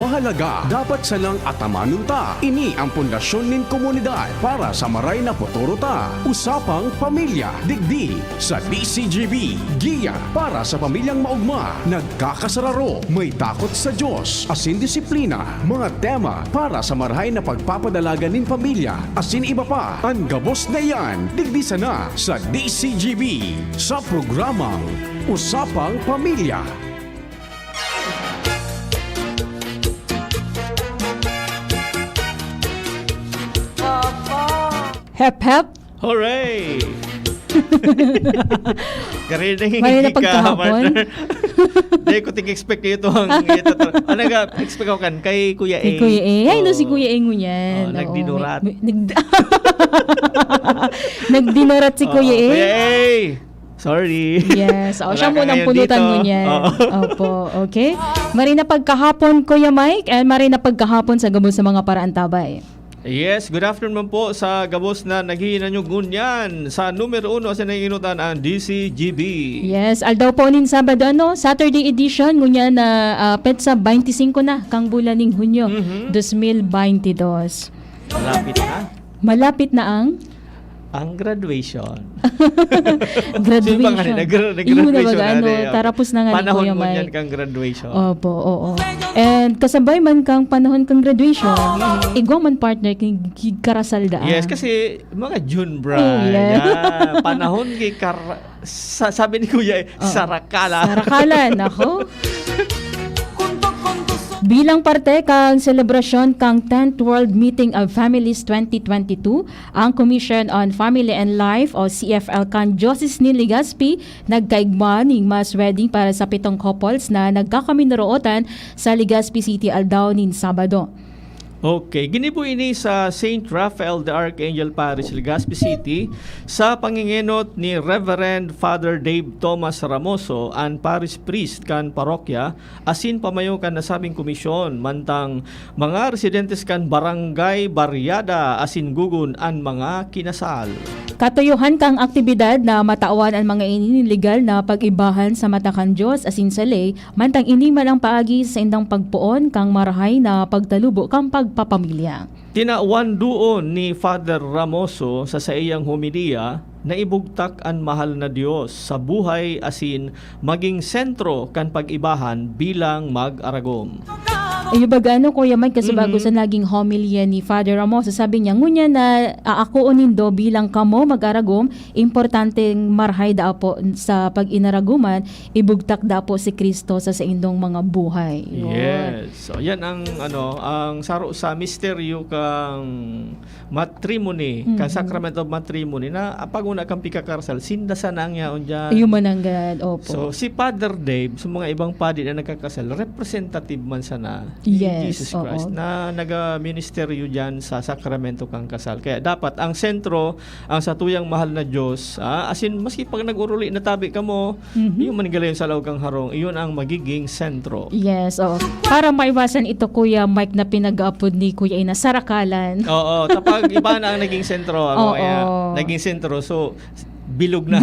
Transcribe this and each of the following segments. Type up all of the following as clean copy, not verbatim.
mahalaga. Dapat salang atamanon ta. Ini ang pundasyon nin komunidad para sa maray na futuro ta. Usapang Pamilya, digdi sa DCGB. Giya para sa pamilyang maugma. Nagkakasararo, may takot sa Diyos, asin disiplina. Mga tema para sa marahay na pagpapadalaga nin pamilya, asin iba pa. Ang gabos na yan, digdi sana sa DCGB. Sa programang Usapang Pamilya. Hep hep. Hooray! Karinig Marina pagkahapon. Dahil ko ting-expect ito ang ito. Ano nga, expect ko kan kay Kuya A. Kay Kuya A. Ay, no, si Kuya A ngunyan. Nagdinurat. Nagdinurat si Kuya A. Kuya A! Sorry. Yes. O, Wala siya ka munang ngayon pulutan dito. mo niyan. Oo. Opo, okay. Marina pagkahapon, Kuya Mike, and Marina pagkahapon sa gabos sa mga paraan tabay. Yes, good afternoon po sa gabos na naghihinan yung gunyan. Sa numero 1 sa nanginutan ang DCGB. Yes, aldaw po nin Sabado, Saturday edition, ngunyan na petsa 25 na, kang bulan ning Hunyo, 2022. Malapit na Malapit na ang graduation. graduation. Iyo na baga, tarapos na nga ni Panahon Kuya mo Mike. yan kang graduation. Opo, oo. And kasabay man kang panahon kang graduation, igwang man partner kang karasal daan. Yes, kasi mga June bride. Oh, yeah. Yeah. Panahon kay sabi ni Kuya, sarakala. Sarakalan, ako. Bilang parte kang selebrasyon kang 10th World Meeting of Families 2022, ang Commission on Family and Life o CFL kan Joses ni Legazpi nagkaigma ning mass wedding para sa 7 couples na nagkakaminarootan sa Legazpi City aldaw nin Sabado. Okay, ginipo ini sa St. Raphael the Archangel Parish, Legazpi City sa pangingenot ni Reverend Father Dave Thomas Ramoso ang parish priest kan parokya asin pamayo kan nasabing komisyon mantang mga residentes kan barangay Baryada asin gugun ang mga kinasal. Katuyuhan kang aktibidad na matawan ang mga inilegal na pag-ibahan sa mata kan Diyos asin sa lay, mantang ini man ang paagi sa indang pagpuon kang marahay na pagtalubo kang pagpapamilya. Tinauan doon ni Father Ramoso sa iyang homilia na ibugtak ang mahal na Diyos sa buhay asin maging sentro kan pag-ibahan bilang mag-aragom. Ay, bagano Kuya Mike, kasi bago sa naging homilya ni Father Ramos, sabi niya, ngunya na ako unindo bilang kamo mag-aragom, importanteng marhay da po sa pag-inaraguman, ibugtak da po si Kristo sa indong mga buhay. Yun. Yes. So yan ang ang saro sa misteryo kang matrimony, kang sacrament of matrimony na paguna kang pikakarsal, sindasan ang yaon dyan. Ayun mananggad, opo. So si Father Dave, sa mga ibang padi na nagkakasal, representative man sana ni Yes, Jesus Christ na naga-ministeryo dyan sa sakramento kang kasal. Kaya dapat ang sentro, ang satuyang mahal na Diyos, asin maski pag nag-uruli na tabi ka mo, yung manigalayon sa laog kang harong, iyon ang magiging sentro. Yes, oo. Para maiwasan ito, Kuya Mike, na pinag-upod ni Kuya Ina, sarakalan. Oo, tapag iba na ang naging sentro, naging sentro, so bilog na.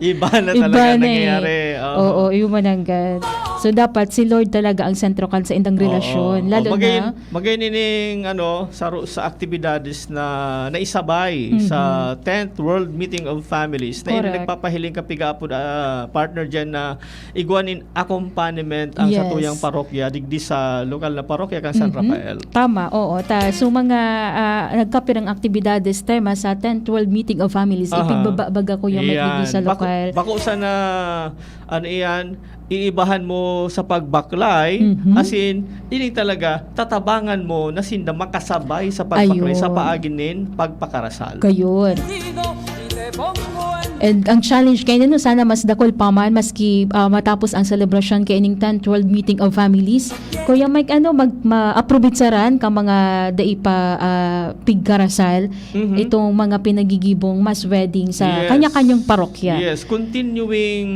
Iba na talaga nangyayari. Oo, yung mananggad. So dapat si Lord talaga ang sentro kan sa indang relasyon. Lalo na magayin sa aktibidades na naisabay sa 10th World Meeting of Families na nagpapahiling kapigapo partner dyan na iguanin accompaniment ang satuyang parokya digdi sa lokal na parokya kan San Rafael. Tama, oo. So mga nagkapirang aktibidades tema sa 10th World Meeting of Families, ipigbabaga ko yung magiging sa lokal. Bako sana iibahan mo sa pagbaklay, asin, ini talaga, tatabangan mo na sinda makasabay sa pagbaklay sa paaginin pagpakarasal. Gayon. And ang challenge kayo no, sana mas dakol pa man maski matapos ang celebration kay ining 10th World Meeting of Families. Kuya Mike, ma-approve saran ka mga daipa pigkarasal itong mga pinagigibong mass wedding sa kanya-kanyang parokya. Yes, continuing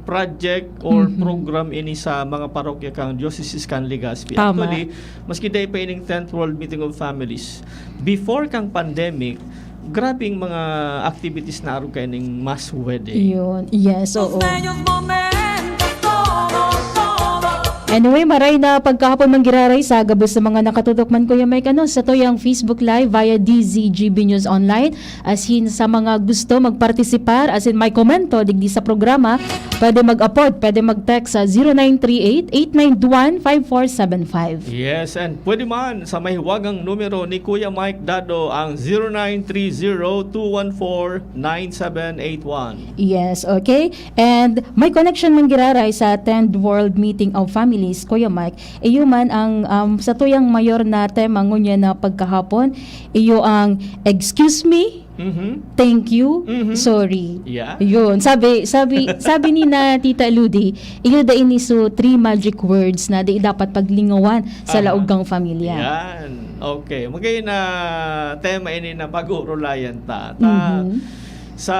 project or program ini sa mga parokya kang Diocese kan Legazpi. Tama. Actually, maski daipa ining 10th World Meeting of Families, before kang pandemic, grabing mga activities na araw kayo ng mass wedding. Yun. Yes, oo. Anyway, maray na pagkahapon manggiraray sa gabos sa mga nakatutok man Kuya Mike sa toyang Facebook Live via DZGB News Online. As in sa mga gusto magpartisipar, as in may komento digdi sa programa, pwede mag-upload, pwede mag-text sa 0938-891-5475. Yes, and pwede man sa may hiwagang numero ni Kuya Mike Dado ang 0930-214-9781. Yes, okay. And may connection man giraray sa 10th World Meeting of Families, Kuya Mike. Iyo man ang sa tuyang mayor na tema ngunya na pagkahapon, iyo ang excuse me, thank you, sorry. Yeah. Yun, sabi ni na Tita Ludi, iyo da ini so 3 magic words na di dapat paglingawan sa laogang pamilya. Yan. Okay. Magay na tema ini na pag-urulayan ta. Sa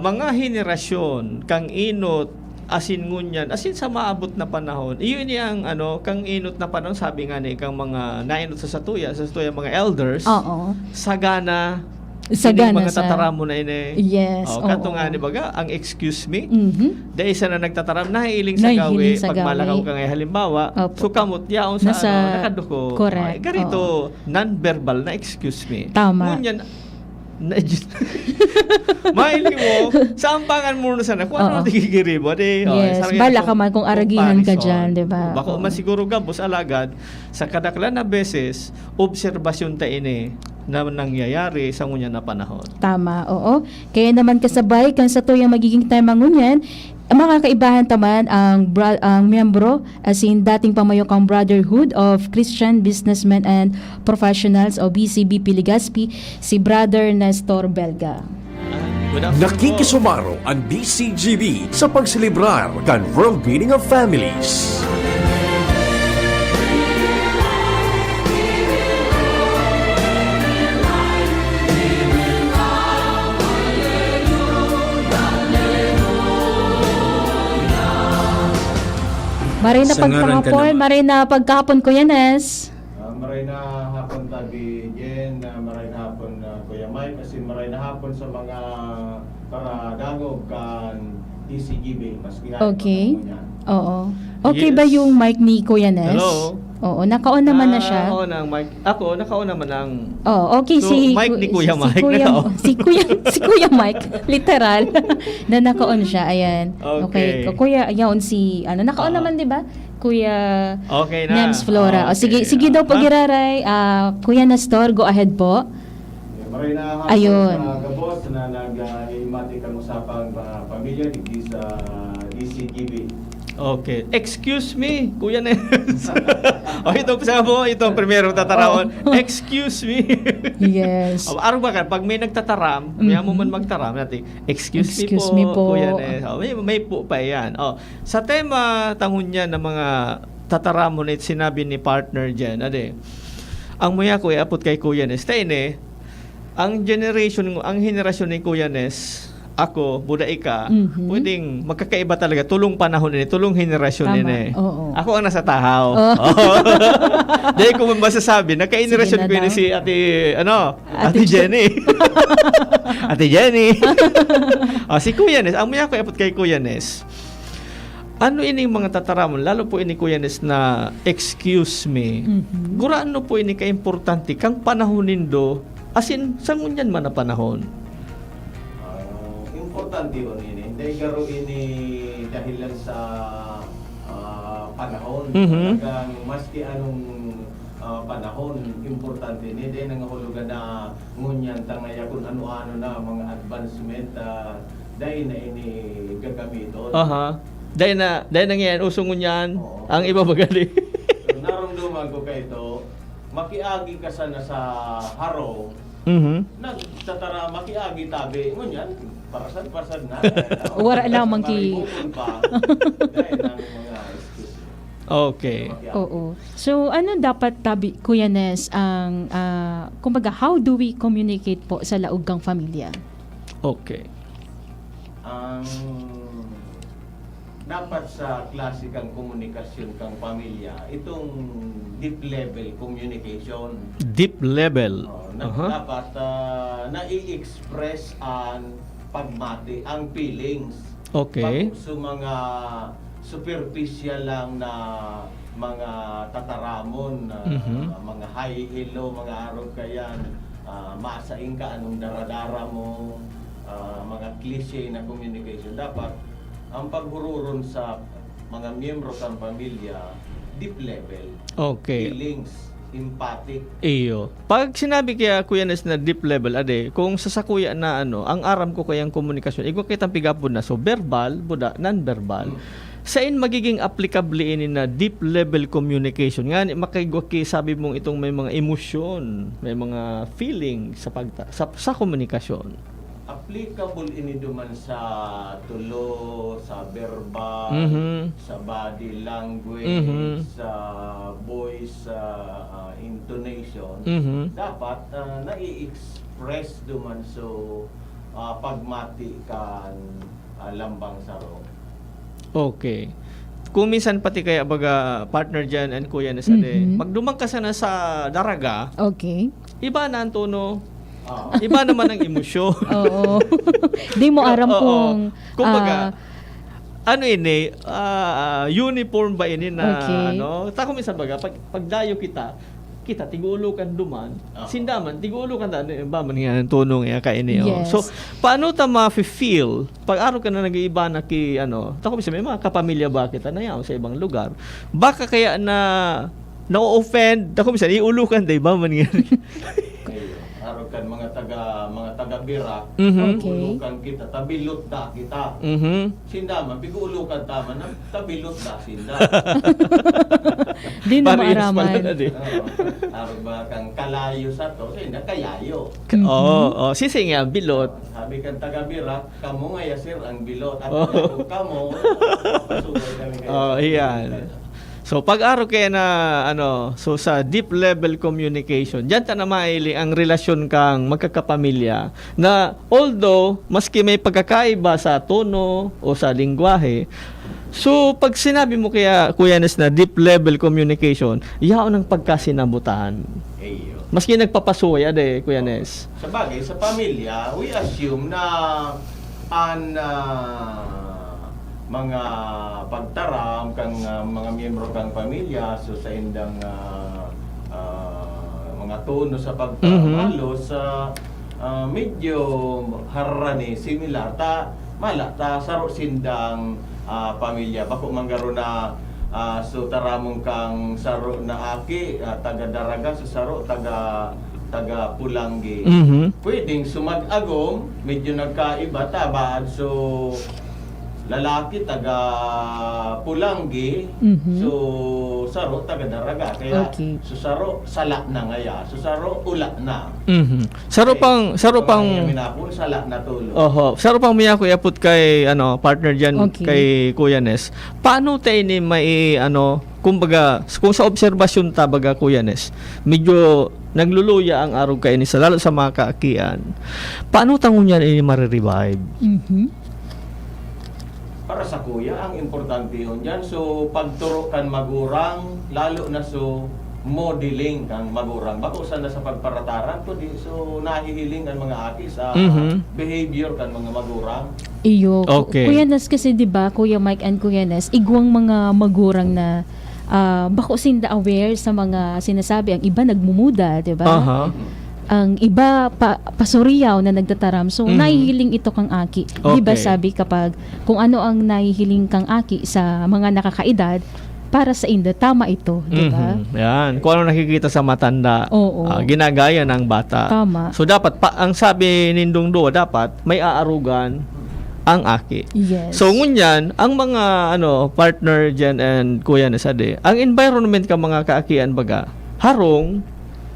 mga henerasyon kang inot asin ngunyan, asin sa maabot na panahon. Iyon yang kang inot na panahon, sabi nga ni kang mga nainot sa satuya mga elders. Oo. Sagana mga tataram mo na ini. Yes. Kato nga ni baga, ang excuse me. Dahil isa na nagtataram, nahihiling sa Nahihiling gawi, sa pag gawi. malakaw ka ngayon halimbawa, Opo. so kamot yaon sa Nasa- nakaduko. correct. Ganito, non-verbal na excuse me. Tama. Ngunyan, mahiling mo, sa ampangan mo na sana, kung ano Oo. tigigiri mo, di, Yes, sarang bala yan, ka man kung aragihan ka dyan, di ba? Bako Oo. man siguro gabos alagad, sa kadaklan na beses, obserbasyon ta ini na nangyayari sa ngunya na panahon. Tama, oo. Kaya naman kasabay kan sa tuyang magiging tema ngunyan, mga kaibahan taman ang miyembro as in dating pamayokang Brotherhood of Christian Businessmen and Professionals o BCBP Legazpi, si Brother Nestor Belga. Good afternoon po. Nakikisumaro ang DCGB sa pagselebrar kan World Meeting of Families. Maray na Sa ngaran ka pagkahapon, naman. maray na pagkahapon ko Yanes. Maray na hapon tabi Jen, maray na hapon Kuya Mike, kasi maray na hapon sa mga dagog kan DCGB, mas Okay. Oo. Okay Yes. ba yung mic ni Kuya Nes? Hello? Oo, naka-on naman na siya. Oo, nang Mike. Ako, nakaon naman ang... Oh, okay So, si mic ni Kuya Mike, Kuya, naka-on. si Kuya Mike, literal na naka-on siya. Ayan. Okay. Kuya, ayan si naka-on naman 'di ba? Kuya Okay na. Nems Flora. O, Okay. sige daw pagiraray. Kuya Nestor, go ahead po. Maray na hapon Ayun. sa gabos na nag-imati kang usapang pamilya digdi sa DCGB. Okay. Excuse me, Kuya Nes. Ito sa mo, itong primerong tataramon. Excuse me. Yes. Araw ba ka, pag may nagtataram, may mo man magtaram natin, excuse Me me po. Kuya Nes. May po pa yan. Sa tema tangon niya ng mga tataramon at sinabi ni partner dyan, ang muya ko apot kay Kuya Nes. Ang henerasyon ni Kuya Nes, ako, buda ika, pwedeng magkakaiba talaga. Tulong panahon ini, tulong henerasyon Tama, ini. oo. Ako ang nasa tahaw. Oh. Dahil kung masasabi, nagka-henerasyon Sige ko na ini daw. si Ate Ate Jenny. Ate Jenny. Si Kuya Nes, ang maya ko apot kay Kuya Nes. Ano ini mga tataramon, lalo po ini Kuya Nes na excuse me. Gurano po ini ka-importante kang panahonin do, asin sa ngunyan man na panahon. Importante yun ini. Hindi garo ini dahilan sa panahon. Talagang maski anong panahon, importante ni din ang hulugan na ngunyan tangaya kung ano-ano na mga advancement dahil na ini gagamiton. Dahil nangyayari, usong ngunyan, Oo. ang iba magali. So, naramdaman ko kayo ito, makiagi ka sana sa harong, nagtatara makiagi tabi, ngunyan, parasan na. Wala lang mangki- Dahil ng mga excuse. Okay. Oo. So, ano dapat tabi, Kuya Nes, ang, kumbaga, how do we communicate po sa laogang pamilya? Okay. Ang dapat sa klasikang komunikasyon kang pamilya, itong deep level communication. Deep level. Dapat nai-express ang pagmati, ang feelings. Okay. Pag sa mga superficial lang na mga tataramon, mga high-hello, mga araw kayan, maasaing ka anong daradara mo, mga cliche na communication. Dapat ang paghururon sa mga miyembro ng pamilya, deep level, Okay. feelings, empathic. Iyo. Pag sinabi kaya Kuya Nes na deep level, kung sa kuya na ang aram ko kayang komunikasyon, ikaw kitang pigapon na, so verbal, buda, non-verbal, saan magiging applicable ini na deep level communication? Nga, makigwaki, sabi mong itong may mga emosyon, may mga feeling sa komunikasyon. Applicable ini duman sa tulo, sa verbal, sa body language, sa voice intonation. Dapat nai-express duman so pagmati kan lambang saro. Okay. Kung minsan pati kaya baga partner dyan and Kuya Nes, magdumang ka sana sa daraga, Okay. iba na ang tono, iba naman ang emosyon. Oo. Di mo aram Oo. kung Kumbaga, uniform ba ini na Okay. Tako minsan baga pagdayo kita tigulo kan duman, sindaman tigulo kan ba man nga tunong ya ka ini. Yes. So paano ta ma-feel pag araw ka na nag-iiba na ki tako minsan may mga kapamilya ba kita na yaw sa ibang lugar, baka kaya na-offend tako minsan iulukan day ba man nga. Araw kan mga taga Bira, Okay. ulukan kita, tabilot da kita. Sindaman, pig-ulukan tama na, tabilot da sinda. di na Parehas maaraman. pala, di. Araw ba kang kalayo sa to, sinda kayayo. Oo, sisi nga bilot. Sabi kang taga Bira, kamo nga yasir ang bilot. At kamo, pasugay kami kayo. Iyan. So pag-araw kaya na so sa deep level communication, diyan ta na maili ang relasyon kang magkakapamilya na although maski may pagkakaiba sa tono o sa lingwahe, so pag sinabi mo kaya Kuya Nes na deep level communication, yaon ang pagkasinabutan. Eyo. Maski nagpapasuya Kuya Nes. Sa bagay, sa pamilya, we assume na mga pagtaram kang mga miyembro kang pamilya so sa indang mga tono sa pagtamalos sa medyo harani similar ta saro sindang pamilya bako manggaro na so taramong kang saro na aki taga Daraga so saro taga Pulanggi. Pwedeng sumag-agom medyo nagkaiba tabad so lalaki taga Pulanggi, so saro taga Daraga. Kaya so saro sala na ngaya, so saro ula na. Saro pang minapon sala na tulo. Saro pang miya ko yaput kay partner diyan kay Kuya Nes. Paano tayo ni may kumbaga kung sa obserbasyon ta baga Kuya Nes, medyo nagluluya ang araw kay ni lalo sa mga kaakian. Paano tangon niyan ini ma-revive? Para sa kuya, ang importante yun dyan. So, pagturo kan magurang, lalo na so, modeling kang magurang. Bako sana sa pagparataran, kundi so, nahihiling kan mga aki sa behavior kan mga magurang. Iyo. Okay. Kuya Nes kasi 'di ba, Kuya Mike and Kuya Nes, igwang mga magurang na bako sinda aware sa mga sinasabi, ang iba nagmumuda, 'di ba? Ang iba pasuriyaw na nagtataram. So nahihiling ito kang aki. Okay. 'Di ba sabi kapag kung ano ang nahihiling kang aki sa mga nakakaedad, para sa inda tama ito, 'di ba? Yan, kung ano nakikita sa matanda, Oo. ginagaya ng bata. Tama. So dapat ang sabi nindong do dapat may aarugan ang aki. Yes. So ngunyan, ang mga partner Jen and Kuya Nesade, ang environment ka mga kaakian baga, harong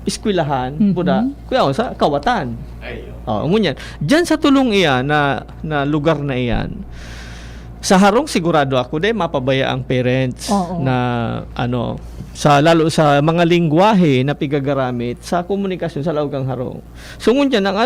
eskwelahan, buda, kuya sa kawatan. Ayo. Ngunyan, diyan sa tulong iyan na lugar na iyan. Sa harong sigurado ako mapabaya ang parents na sa lalo sa mga lingwahe na pigagaramit sa komunikasyon sa laugang harong. So ngunyan ang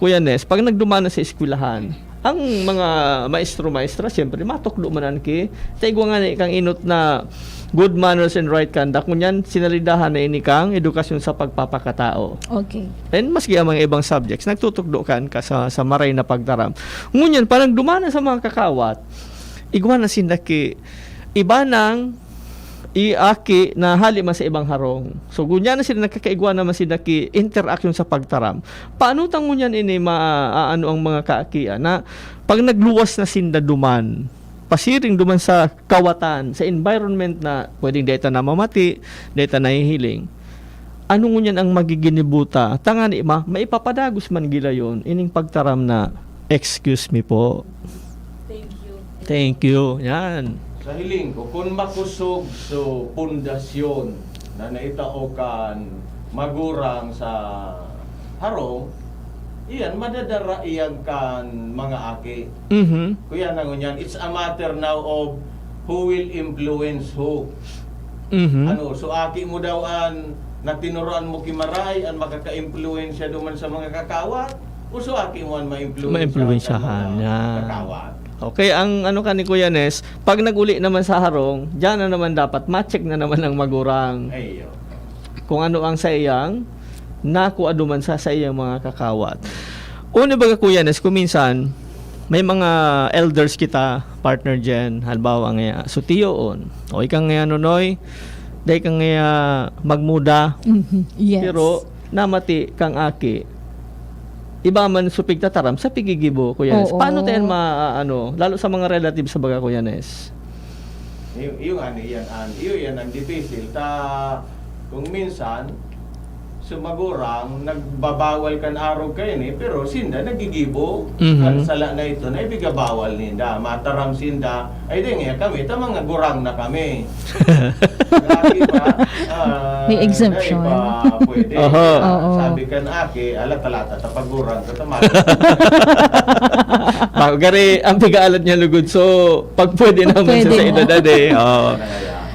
Kuya Nes, pag nagdumana sa eskwelahan, ang mga maestro-maestra siyempre matuklo manan ki taigwa nga kang inot na good manners and right conduct ngunyan sinalidahan na ini kang edukasyon sa pagpapakatao. Okay. And maski ang mga ibang subjects nagtutugdo kan ka sa maray na pagtaram. Ngunyan parang dumana sa mga kakawat, igwa na sindaki iba nang iaki na hali man sa ibang harong. So gunya na sila nakakaigwa naman sindaki interaction sa pagtaram. Paano tang ngunyan ini maaano ang mga kaakian na pag nagluwas na sinda duman, pasiring duman sa kawatan, sa environment na pwedeng data na mamati, data na hihiling. Ano ngunyan ang magiginibuta? Tangani maipapadagos man gila yon ining pagtaram na excuse me po. Thank you. Yan. Sa hiling ko, kung makusog so pundasyon na naitaokan magurang sa harong, iyan, madadara iyan kan mga aki. Kuya na ngunyan, it's a matter now of who will influence who. Ano, so aki mo daw an na tinuruan mo kimaray an makaka-influensya duman sa mga kakawat, o so aki mo an Ma-influensyahan, yan. kakawat. Okay, ang ano ka ni Kuya Nes, pag naguli naman sa harong, diyan na naman dapat ma-check na naman ang magurang. Ayo. Kung ano ang sa iyang nakuha duman sa iyang mga kakawat. Una baga Kuya Nes, kung minsan may mga elders kita, partner dyan, halimbawa nga, so tiyoon, o ikang nga nonoy, dahil kang nga magmuda, Yes. pero namati kang aki, iba man supig tataram sa pigigibo, Kuya Nes. Oo. Paano tayo maano, lalo sa mga relatives sa baga, Kuya Nes? Yung yan ang difícil. Kung minsan, sumagurang, nagbabawal kan araw kayo ni, pero sinda nagigibo. Kan sala na ito, na ibigabawal ninda. Mataram sinda, ay di nga kami, mga gurang na kami. Lagi pa, May exemption. Ay pa pwede. Oho. Oo. Sabi kan aki, talata, tapagurang, tatamag. Gari, ang pigaalat niya lugod. So, pag pwede naman Pwede sa na. edad oh.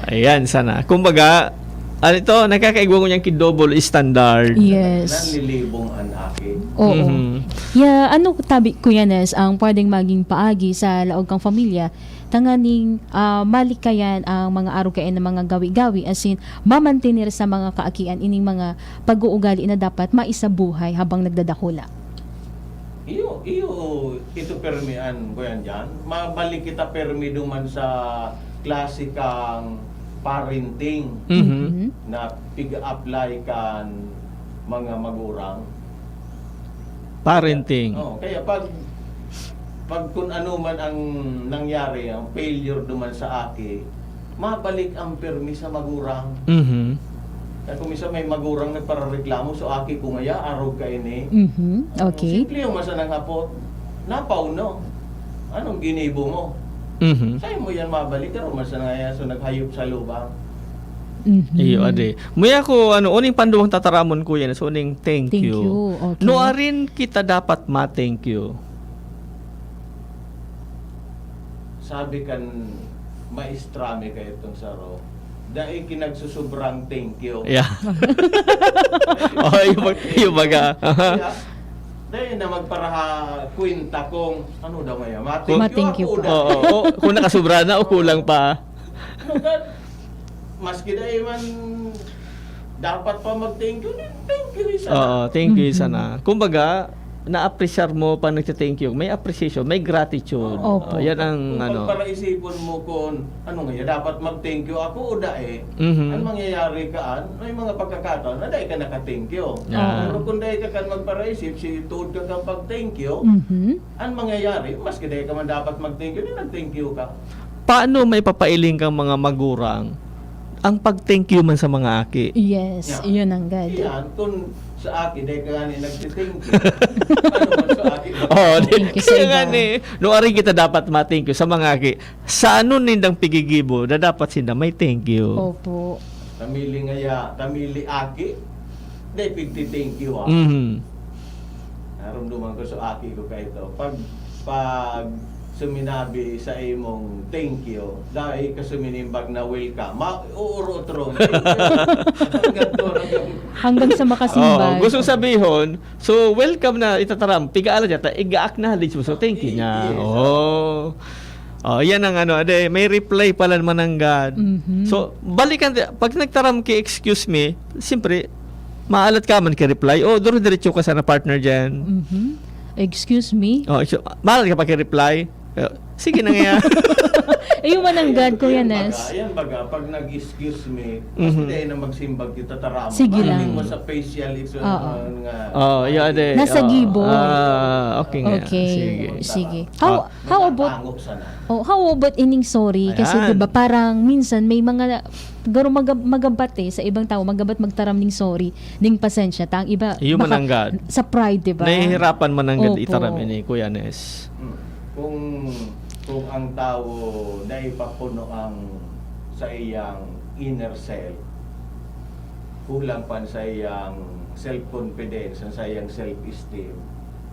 Ayan, sana. Kumbaga, ano ito, nakakaigwa ko niyang double standard. Yes. Nanlilibong an aki. Oo. Mhm. Yeah, ano tabi Kuya Nes ang pwedeng maging paagi sa laog kang pamilya tanganing malikayan ang mga araw kain ng mga gawi-gawi as in mamantinir sa mga kaakian ining mga pag-uugali na dapat maisabuhay habang nagdadakula. Ito permian ko yan dyan. Mabalik kita permi duman sa klasikang parenting na pig-apply kan mga magurang. Parenting. Kaya pag kung ano man ang nangyari, ang failure duman sa aki, mabalik ang permi sa magurang. Kaya kung isa may magurang na parareklamo, so aki kung ngaya, araw ka ini. Okay. Simple yung masanang hapot, napaw no. Anong ginibo mo? Sa'yo mo yan mabalik, pero masanang ngaya, so naghayop sa lubang. Iyo ade. Muya ko uning panduwang tataramon ko yan. So uning thank Thank you. you. Okay. No arin kita dapat ma-thank you. Sabi kan maestrame kayo itong saro. Dahil kinagsusobrang thank you. Yeah. yung baga. Kaya, dahil na magparaha kwenta kong ano daw maya, Ma-thank you ako pa. Oo, kung nakasubra na o kulang pa. Maski dahil man dapat pa mag-thank you, thank you isa. Oo, thank you sana. Kumbaga, na-appreciate mo pa nagte-thank you. May appreciation, may gratitude. Opo. Yan ang Kung pagparaisipon mo kung ano nga, dapat mag-thank you ako o dae, Mhm. ang mangyayari kaan, may mga pagkakataon na dahi ka naka-thank you. Yeah. Pero kung dahi ka kan magparaisip, si tuod ka kang pag-thank you, ang mangyayari, maski dahi ka man dapat mag-thank you, di nag-thank you ka. Paano may papailing kang mga magurang ang pag-thank you man sa mga aki? Yes, Yeah. yun ang gad. Iyan, kung sa akin, dahi ka gani nag-thank you. Ano man sa akin? Oh, Thank you sa kaya iba. nga ni, no ari kita dapat ma-thank you sa mga aki. Sa ano nindang pigigibo na dapat sila may thank you. Opo. Tamili ngaya, tamili aki, dahi pigti-thank you ah. Naramdaman ko sa aki ko kayo to. Pag suminabi sa imong thank you, dahil ka suminimbag na welcome, uurotron. Hanggang sa makasimbag. Gusto sabihon, so welcome na itataram, pigaala dyan, i-acknowledge mo, so thank you niya. Yes. Yan ang ade, may reply pala naman ng God. So, balikan, pag nagtaram ki excuse me, siyempre, maalat ka man ki-reply, duro diretso ka sana partner dyan. Excuse me? Maalat ka pa ki-reply, Sige na nga. Ayun mananggad, Kuya Nes. Ayan baga, pag nag-excuse me, mas dahil na magsimbag kita tarama. Sige Maraming lang. mo sa facial Oo. nga. Oh, yeah, de. Nasa gibo. Okay nga. Okay. Sige. Sige. How about Matangop sana. how about ining sorry? Kasi Ayan. 'di ba parang minsan may mga garo magabat sa ibang tao, magabat magtaram ning sorry, ning pasensya ta ang iba Yung baka mananggad. sa pride, 'di ba? Nahihirapan man ang Opo. itaram ni Kuya Nes. Kung ang tao dahil papuno ang sa iyang inner self, kulang pa sa iyang self-confidence, sa iyang self-esteem,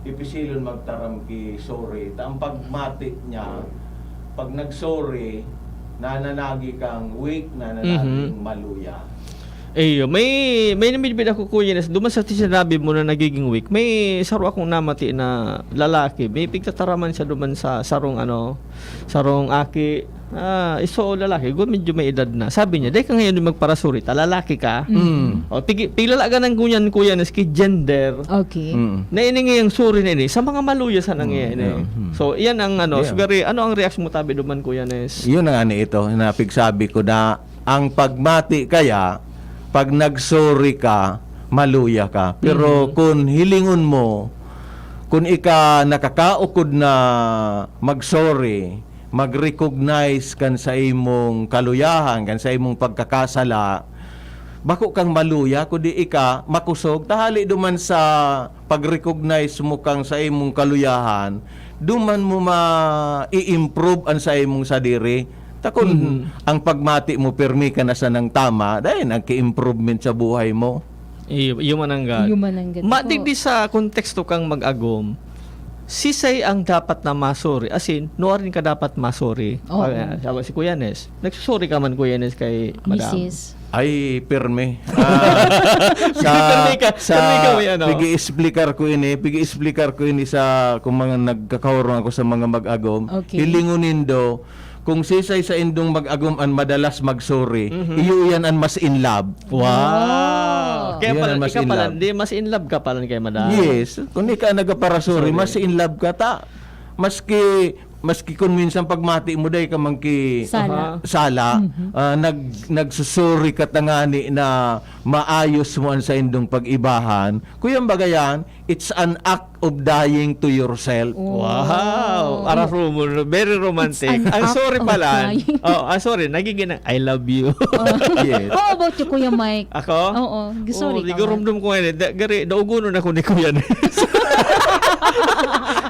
ipisilon magtaram ki sorry. Ta ang pagmati niya, pag nag-sorry, nananagi kang weak, nananaging maluya. May namibid ako, Kuya Nes, duman sa sinabi mo na nagiging weak, may saro akong namati na lalaki, may pigtataraman siya duman sa sarong aki, iso lalaki, medyo may edad na. Sabi niya, dahil ka ngayon yung magparasuri, lalaki ka. O, piglalaga ng kunyan, Kuya Nes, ki gender, Okay. nainingi yung suri na ini, sa mga maluya sa nangyayari. So, iyan ang Yeah. sigari, ano ang reaction mo tabi duman, Kuya Nes? Yun ang ito, napigsabi ko na ang pagmati kaya, pag nagsorry ka, maluya ka. Pero kung hilingon mo, kung ika nakakaukod na magsorry, mag-recognize kan sa imong kaluyahan, kan sa imong pagkakasala, bako kang maluya, kundi ika makusog, tahali duman sa pag-recognize mo kang sa imong kaluyahan, duman mo ma-i-improve ang sa imong sadiri. Takon ang pagmati mo permi ka na sa nang tama dahil nagki-improvement sa buhay mo. Yung mananggad. Yung mananggad. Madigdi sa konteksto kang mag-agom, sisay ang dapat na masori. As in, nuwarin ka dapat masori. Oo. Sabi si Kuya Nes. Nagsusori ka man, Kuya Nes, kay Madam. Mrs. Ay, perme. Perme ka, may ano. Pigi-explicar ko ini sa kung mga nagkakaroon ako sa mga mag-agom. Okay. Hilingunin do, kung sisay sa indong mag-agom an madalas mag-sorry, iyo yan an mas in love. Wow! Kaya Yun pala, ang mas ikaw in pala, love. hindi, mas in love ka pala kay Madam. Yes, kung di ka nagaparasuri, Sorry. mas in love ka ta. Maski kung minsan pagmati mo day ka mangki Sala. sala, nagsusuri ka tangani na maayos mo ang sa indong pag-ibahan. Kuyang bagayan, it's an act of dying to yourself. Wow! Para very romantic. It's an Ang act sorry of pala. crying. Sorry. Nagiging I love you. Yes. How about you, Kuya Mike? Ako? Oo. Sorry Di ka ko man. rumdum ko ngayon. Daugunon ako ni Kuya Nes.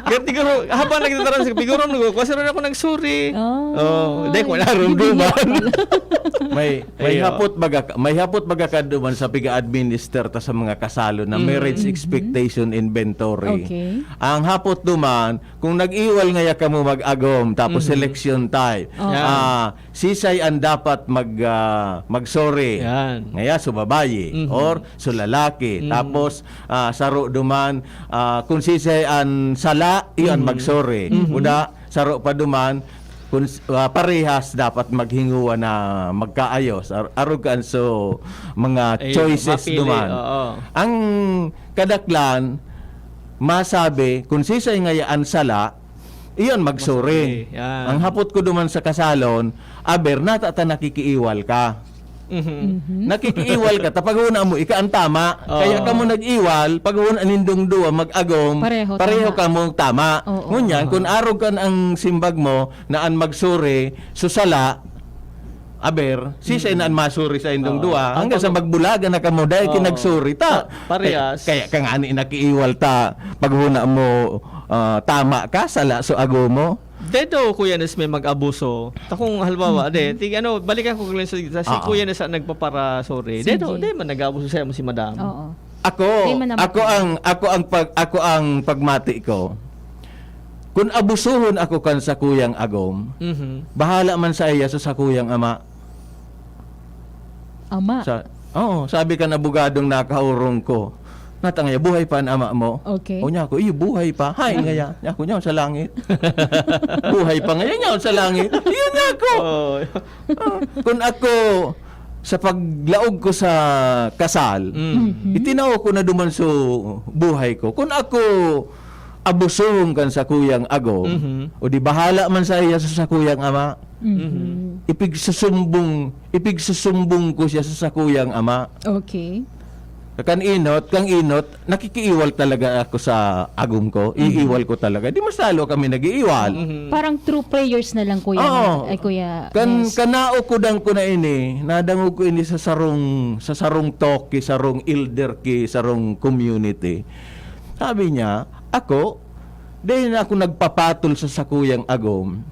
Ganti ko, habang nagtataran sa figuro ko, kasi rin ako nag-sorry. Hindi ko narumduman. may Ayo. hapot baga kaduman sa piga-administer ta sa mga kasalo na marriage expectation inventory. Okay. Ang hapot duman, kung nag-iwal ngaya ka mo mag-agom tapos selection time, Yan. sisay ang dapat mag-sorry. Yan. Ngaya so babayi or so lalaki. Tapos saro duman kung sisay an sala iyon mag-sorry. Uda saro pa duman kung parehas dapat maghinguan na magkaayos arugan so mga Ay, choices mapili, duman. oo. Ang kadaklan masabi kung sisay ngayaan sala iyon magsuri. Yan. Ang hapot ko duman sa kasalon aber natata nakikiiwal ka. Nakikiiwal ka tapag una mo ika ang tama. Oo. Kaya ka mo nag-iwal pag una nindong duwa mag-agom Pareho ka mo tama. Oo. Ngunyan kung arog kan ang simbag mo naan magsuri susala aber sisay naan masuri sa indong Oo. duwa hanggang sa magbulaga na ka mo dahil Oo. kinagsuri ta. Parehas. Kaya ka nga ni nakiiwal ta pag una mo tama ka sala so ago mo. Dedo, Kuya Nes, may mag-abuso. Takong halimbawa, balikan ko lang si Kuya Nes ang nagpapara, sorry. Sige. Dedo, may nag-abuso sa'yo mo si Madam. Oo. Ako, Di man naman ako ang pagmati ko. Kung abusuhon ako kan sa kuyang agom, bahala man sa iya sa kuyang ama. Ama. Sabi ka na bugadong nakaurong ko. Natangaya, buhay pa ang ama mo. Okay. O niya ako, buhay pa. Hay, ngaya. Ako niya sa langit. Buhay pa ngayon niya sa langit. Iyon niya ako. Oh. Kung ako, sa paglaog ko sa kasal, itinaw ko na duman so buhay ko. Kung ako abusuhon kan sa kuyang agom, Mhm. o di bahala man sa iya sa kuyang ama, Mhm. ipigsusumbong ko siya sa kuyang ama. Okay. Kang inot, nakikiiwal talaga ako sa agom ko. Iiwal ko talaga. Di masalo kami nag-iiwal. Parang true prayers na lang, Kuya. Oo. Ay, Kuya. Nes. Kanao ko dang ko na ini, nadango ko ini sa sarong toki, sarong elder ki, sarong community. Sabi niya, ako, dahil na ako nagpapatol sa sakuyang agom.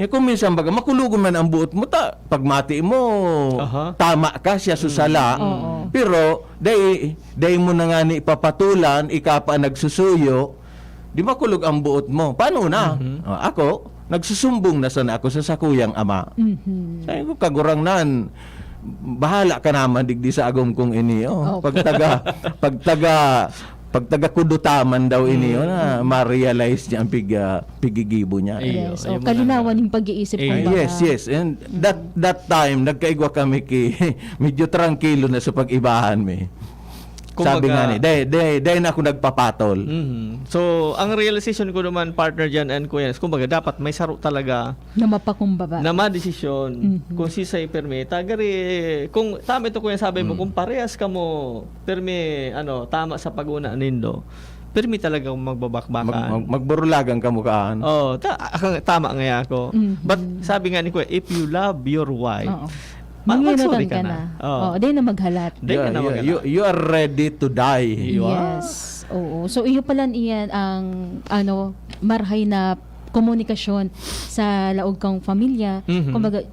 Kung minsan baga, makulugon man ang buot mo, pagmati mo, Aha. tama ka siya susala. Oo. Pero, dahil mo na nga ni ipapatulan, ikapa nagsusuyo, di makulog ang buot mo. Paano na? Ako, nagsusumbong na sana ako sa sakuyang ama. Mhm. Sabi ko, kagurang nan, bahala ka naman digdi sa agom kong ini. Oh. Pagtaga kudutaman daw ini, na ma-realize niya ang pigigibo niya. Iyo, Yes. ayun O, kalinawan yung pag-iisip Eh, kumbaga. Yes. And that time, nagkaigwa kami medyo tranquilo na sa pag-ibahan mi. Sabi nga ni, dahil na ako nagpapatol. Mhm. So, ang realization ko naman, partner dyan and Kuya Nes, kumbaga dapat may saro talaga Na mapakumbaba. na madesisyon kung si say permi tagari kung tama ito kuya sabi mo kung parehas ka mo permi tama sa paguna nindo permi talaga magbabakbakan. Magburulagan ka mukhaan. Oh, tama nga ako. But sabi nga ni kuya, if you love your wife, Oo. Manginutan mag-sorry ka na. Oh. Oo, di na maghalat. Di ka na maghalat. You are ready to die. You are. Yes. Oo. So, iyo pala iyan ang marhay na komunikasyon sa laog kang pamilya. Mhm. Kumbaga,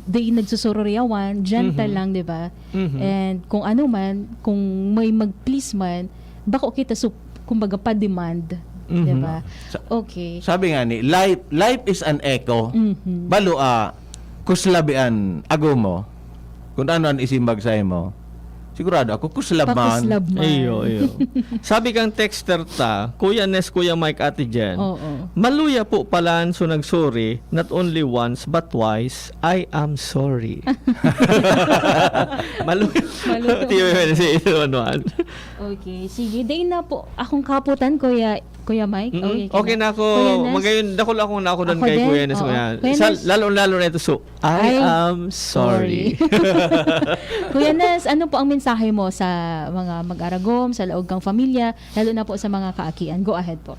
di nagsusuroriyawan, gentle lang, di ba? Mhm. And kung ano man, kung may mag-please man, bako kita kumbaga pa-demand. Di ba? Okay. Sabi nga ni, life is an echo. Mhm. Balo kuslabian ago mo. Kung ano ang isimbag sa'yo mo. Sigurado ako, kuslab man. Pakuslab man. Iyo. Sabi kang texter ta, Kuya Nes, Kuya Mike, Ate Jen, Oo. maluya po palan so nagsorry, not only once but twice, I am sorry. Maluya. Maluya. Ano. Okay. Sige. Day na po. Akong kaputan, Kuya Mike. Okay na ako. Kuya Nes? Magayon, dakol ako na ako doon Ako kay din? Kuya Nes. Oo. Kuya. Kuya Nes? Lalo na ito. So, I Ay, am sorry. Kuya Nes, ano po ang mensahe mo sa mga mag-aragom, sa laog kang pamilya, lalo na po sa mga kaakian? Go ahead po.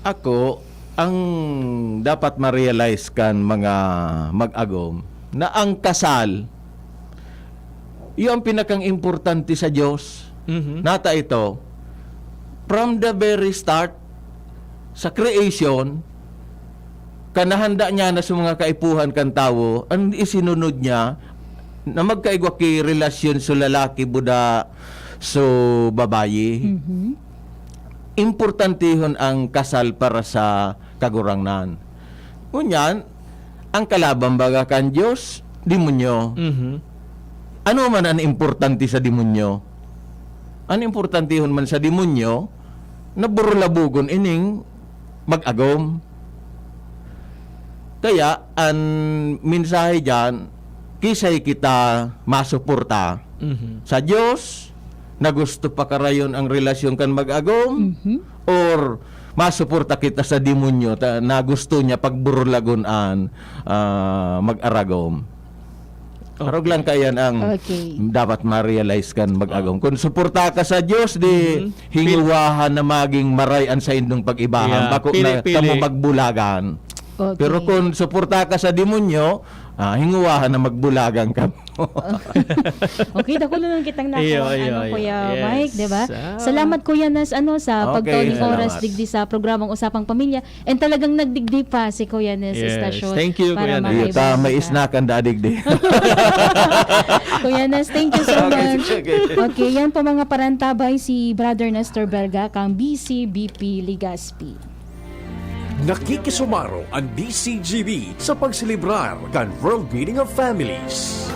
Ako, ang dapat ma-realize kan mga mag-agom, na ang kasal, iyon ang pinakang importante sa Diyos. Mhm. Nata ito, from the very start, sa creation, kanahanda niya na sa mga kaipuhan kan tao, ang isinunod niya, na magkaigwa ki relasyon sa lalaki buda so babayi. Mhm. Importantihon ang kasal para sa kagurangnan. Ngunyan, ang kalaban baga kan Diyos, demonyo. Mhm. Ano man ang importante sa demonyo? Ang importantihon man sa demonyo, na burulabugon ining mag-agom. Kaya, ang mensahe dyan, kisay kita masuporta Mhm. sa Diyos, na gusto pa karayon ang relasyon kan mag-agom, or masuporta kita sa demonyo na gusto niya pagburulagonan mag-aragom. Arog lang kayan ang Okay. dapat ma-realize kan mag-agom. Kung suporta ka sa Diyos, di hinguwahan na maging marayan sa indong pag-ibahan. Yeah, Bako na pili-pili. kamo magbulagan. Okay. Pero kung suporta ka sa demonyo, hinguwahan na magbulagan ka. Okay, dako lang kitang Iyo, nakuha Kuya yes. Mike, 'di ba? Ah. Salamat Kuya Nas sa Okay, pagtuon oras salamat. digdi sa programang Usapang Pamilya. And talagang nagdigdi pa si Kuya Nas sa Yes. istasyon. Thank you, para Kuya Nas. Iyo, makaibang may kita. isnakan dadig di. Kuya Nas, thank you so much. Okay. Okay, yan po mga parantabay si Brother Nestor Belga kang BCBP Ligaspi. Nakikisumaro ang DCGB sa pagsilibrar kan World Meeting of Families.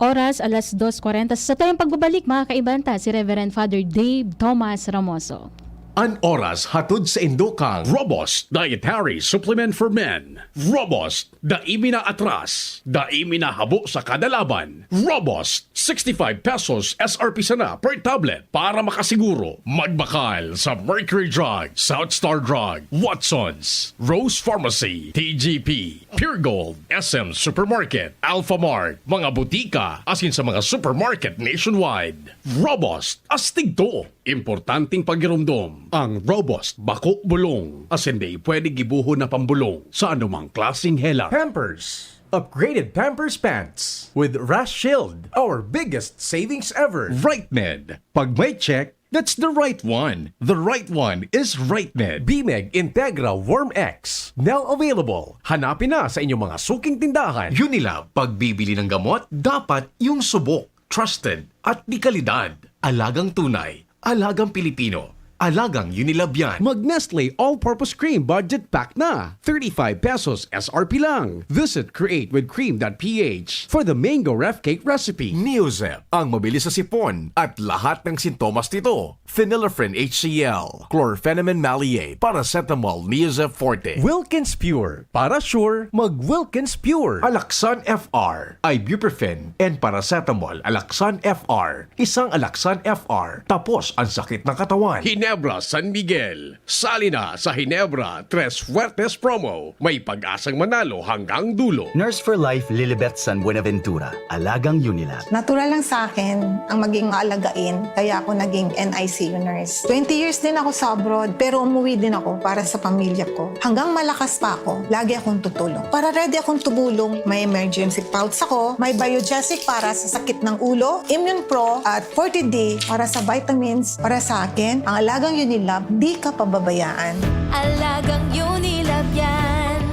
Oras, alas 2:40. Sa tayong pagbabalik, mga kaibanta, si Reverend Father Dave Thomas Ramoso. An oras hatod sa Indokang Robust Dietary Supplement for Men. Robust, daimi na atras, daimi na habo sa kada laban. Robust, 65 pesos SRP sana per tablet para makasiguro. Magbakal sa Mercury Drug, South Star Drug, Watsons, Rose Pharmacy, TGP, Pure Gold, SM Supermarket, Alpha Mart, mga butika, asin sa mga supermarket nationwide. Robust, astig to. Importanteng pagirumdom ang Robust Bako Bulong. As hindi pwede gibuho na pambulong sa anumang klaseng hela. Pampers. Upgraded Pampers Pants with Rash Shield, our biggest savings ever. RightMed. Pag may check, that's the right one. The right one is RightMed. BMEG Integra Worm X. Now available. Hanapin na sa inyong mga suking tindahan. Unilab, pagbibili ng gamot, dapat yung subok, trusted at di kalidad. Alagang tunay, alagang Pilipino, alagang Unilab yan. Mag-Nestle All-Purpose Cream Budget Pack na. 35 pesos SRP lang. Visit createwithcream.ph for the mango ref cake recipe. Neozep, ang mabilis sa sipon at lahat ng sintomas nito. Phenylephrine HCl, Chlorpheniramine Maleate, Paracetamol Neozep Forte. Wilkins Pure, para sure, mag-Wilkins Pure. Alaxan FR, Ibuprofen, and Paracetamol Alaxan FR. Isang Alaxan FR, tapos ang sakit ng katawan. Ginebra San Miguel. Sali na sa Ginebra Tres Fuertes Promo. May pag-asang manalo hanggang dulo. Nurse for Life Lilibet San Buenaventura, Alagang Unilab. Natural lang sa akin ang maging alagain, kaya ako naging NICU nurse. 20 years din ako sa abroad, pero umuwi din ako para sa pamilya ko. Hanggang malakas pa ako, lagi akong tutulong. Para ready akong tumulong, may emergency pouch ako, may Biogesic para sa sakit ng ulo, Immune Pro at 40D para sa vitamins. Para sa akin, ang alagang Unilab, di ka pababayaan. Alagang Unilab yan.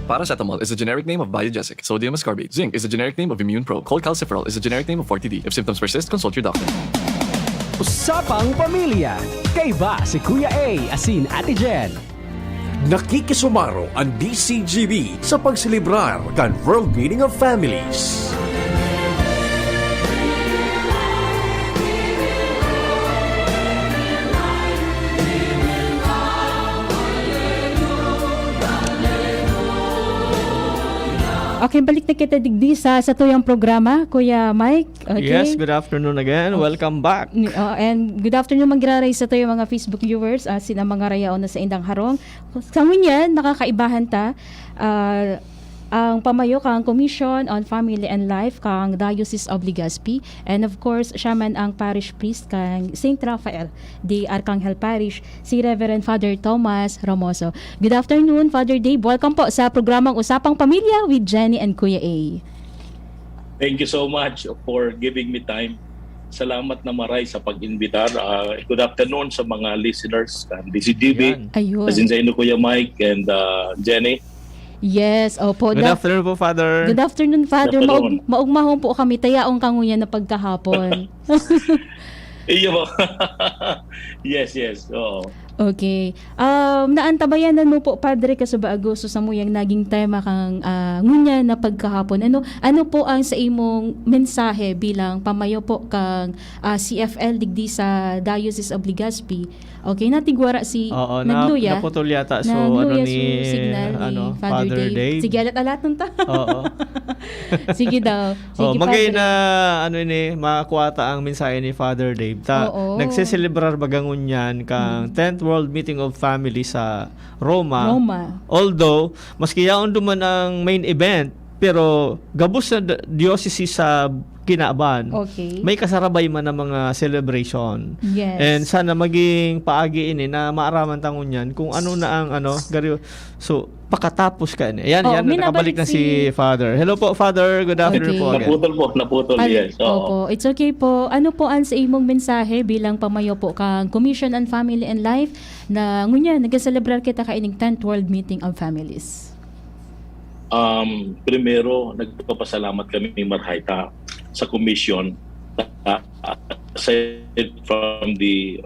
Paracetamol is the generic name of Biogesic. Sodium ascorbate. Zinc is the generic name of Immune Pro. Cholecalciferol is the generic name of 40D. If symptoms persist, consult your doctor. Usapang Pamilya. Kay ba si Kuya A, asin Ate Jen? Nakikisumaro ang DCGB sa pagselebrar kan World Meeting of Families. Okay, balik na kita digdi sa tuyang programa, Kuya Mike. Okay. Yes, good afternoon again. Welcome back. And good afternoon manggiraray sa tuyang mga Facebook viewers, sina mga rayaon na sa Indang Harong. Sa ngunyan, nakakaibahan ta, ang pamayo kang Commission on Family and Life kang Diocese of Legazpi, and of course siya man ang parish priest kang St. Raphael de Arcangel Parish, si Reverend Father Thomas Ramoso. Good afternoon, Father Dave. Welcome po sa programang Usapang Pamilya with Jenny and Kuya A. Thank you so much for giving me time. Salamat na maray sa pag-invitar. Good afternoon sa mga listeners ng DCGB. Ayun. As in sa inyo, Kuya Mike and Jenny. Yes, opo. Good afternoon po, Father. Good afternoon, Father. Good afternoon. Maugmahon po kami. Tayaong kanguyan na pagkahapon. Iyo. Yes. Oo. Okay. Naantabayanan mo po, Padre, kasuba Agosto sa muyang naging tema kang ngunya na pagkahapon. Ano po ang sa imong mensahe bilang pamayo po kang CFL digdi sa Diocese of Legazpi? Okay, natigwara si nagluya. Naputol yata. So, nagluya ni signal ni Father Dave. Sige, alat ta. Oo. Sige daw. Sige, magay Padre. na makakuwata ang mensahe ni Father Dave. Oo. Nagseselebrar bagangun yan kang 10th World Meeting of Family sa Roma. Although, maski yaon duman ang main event, pero gabos sa diocese sa Kinaaban. Okay. May kasarabay man na mga celebration. Yes. And sana maging paagi ini na maaraman tangon yan kung ano na ang gariyo. So, pakatapos ka ini. Yan, nakabalik na si Father. Hello po, Father. Good afternoon po again. Naputol, yes. Opo, it's okay po. Ano po ang sa imong mensahe bilang pamayo po kang Commission on Family and Life na ngunya nag-celebrar kita kaining 10th World Meeting of Families? Primero, nagpapasalamat kami ni Marhaita sa commission aside from the